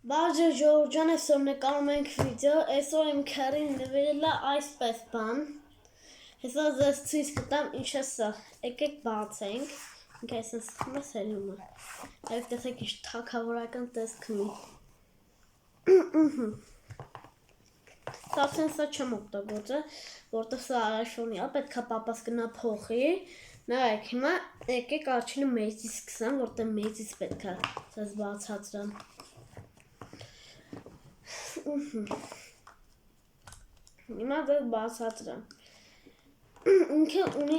Բաժը Ժորժան այսօր նկարում ենք վիդեո, այսօր իմ քեռին նվիրել է այսպես բան։ Այսօր ձեզ ցույց կտամ ինչ է սա։ Եկեք բացենք։ Ինքը այսպես խմես հելում է։ Եվ տեսեք ինչ թագավորական տեսք ունի։ Սա չեմ օգտագործել, որտեղ սա iPhone-ի է, պետք է պապաս գնա փոխի։ Նայեք, հիմա եկեք առաջինը մեծից սկսեմ, որտեղ մեծից պետք է ձեզ բացատրեմ։ Հիմա դες բացատրեմ։ Ինքը ունի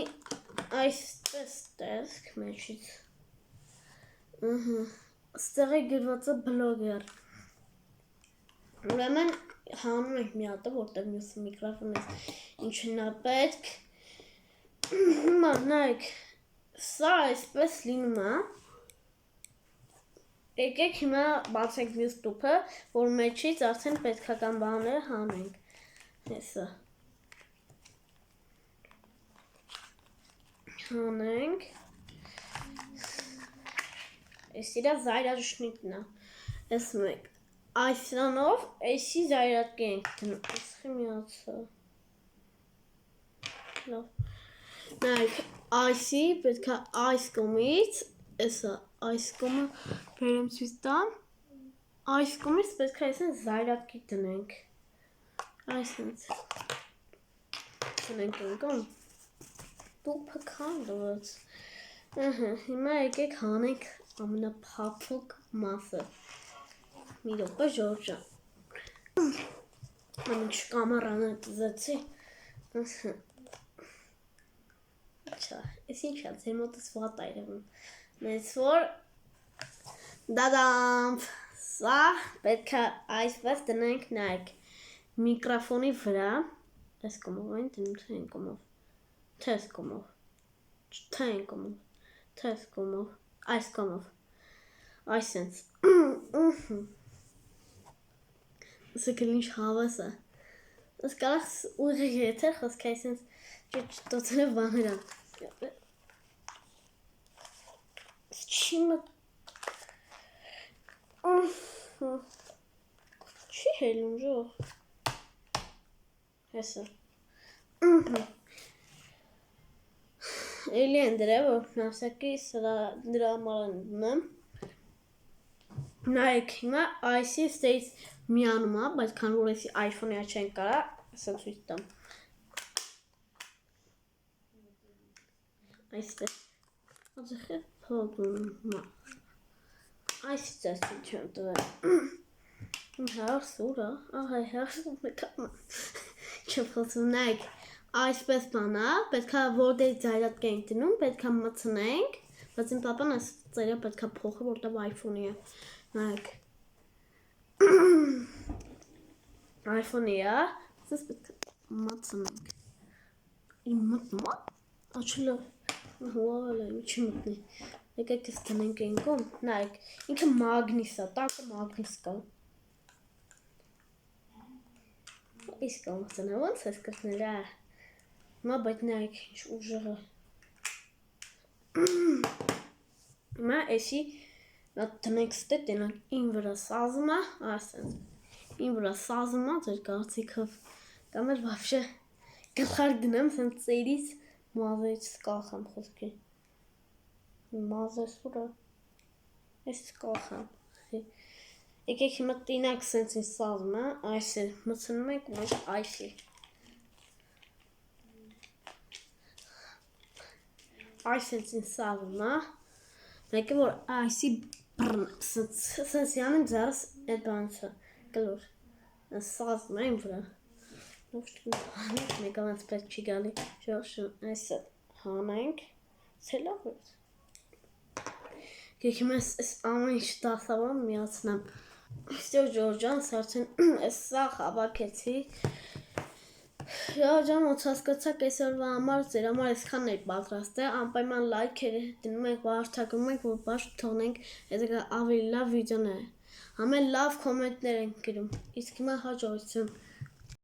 այսպես տեսք մեջից։ Ստեղ է գրված է բլոգեր։ Ուրեմն հանում ենք մի հատը, որտեղ մյուս միկրոֆոնից ինչն է պետք։ Հիմա նայեք, սա այսպես լինում է։ Եկեք հիմա բացենք մյուս տուփը, որ մեջից արդեն պետքական բաները հանենք։ Հեսա։ Հանենք։ Այս իրա զայրաժշնիկն է։ Այս մեկ։ Այսրանով էսի զայրատկի ենք դնում։ Այսխի միացա։ Լավ։ Նայեք, այսի պետք է այս կողմից, էսա այս կողմը բերեմ ցույց տամ։ Այս կողմից պետք է այսպես զայրատկի դնենք։ Այսպես։ Դնենք ընկում։ Տուփը քանդված։ Հիմա եկեք հանենք ամենափափուկ մասը։ Մի րոպե Ժորժան։ Ամենից կամերան դզեցի։ Չա, ես ինչ է, ձեր մոտս վատ այրվում։ Մեծ որ դադամ, սա պետք է այսպես դնենք, նայեք, միկրոֆոնի վրա, այս կոմով այն դնում, թե են կոմով, թե այս կոմով, թե են կոմով, թե այս կոմով, այս կոմով, այսենց, սա կլ ինչ հավաս է, ես կարախ ուղիղ եթեր խոսք այսենց չտոցնև բաներան, չի մտ չի հելում ժող հեսը էլի են դրև որ նասակի դրա մարան եմ նայեք հիմա այսի ստեից միանում է բայց քան որ էսի iPhone-ի չեն կարա ասա ցույց տամ այստեղ Ածախը փողում այս ծեստ չեմ տվել հաղ սուրա ահայ հաղ սուրա չեմ խոսում նայք այսպես բանա պետք է որտեղ զայրատկ ենք դնում պետք է մտցնենք բայց իմ պապան այս ծերը պետք է փոխի որտեղ iPhone-ի է նայք iPhone-ի է ասես պետք է մտցնենք իմ մտնում աչլով Հուալը ինչի մտնի, եկեք ես տնենք ենքում, նայք, ինքը մագնիս է, տակը մագնիս կա Իսկ կամացան է, ոնց ես կրտնել է, մա բայց նայք, ինչ ուժығы Մա էսի, տնենք ստե տենանք ին վրա սազում է, ասենց, ին վրա սազում է, ձեր կարծիքով, կամ էլ վավշե, գլխար դնեմ, սենց ծերից Մազից կախամ խոսքի Մազես ուրա Ես կախամ Եկեք հիմա տինակ սենց ինձ սազում է Այս է մցնում եք մեջ այսի Այս սենց ինձ սազում է Մեկը որ այսի Սենց յանեմ ձարս էդ բանցը Գլոր Սազում է իմ վրա Մեկ անց պետք չի գալի Ժորժն այսը հանենք Սելավ ես Գեքիմ ես ամեն ինչ դասավան միացնեմ Ստեղ Ժորժան սարցեն ես սաղ հավակեցի Ժորժան ոնց հասկացակ այսօրվա համար ձեր համար այսքան էր պատրաստ է անպայման լայքեր դնում ենք վարդակում ենք որ բաշտ թողնենք եթե ավելի լավ վիդեոներ ամեն լավ կոմենտներ ենք գրում իսկ հիմա հաջողություն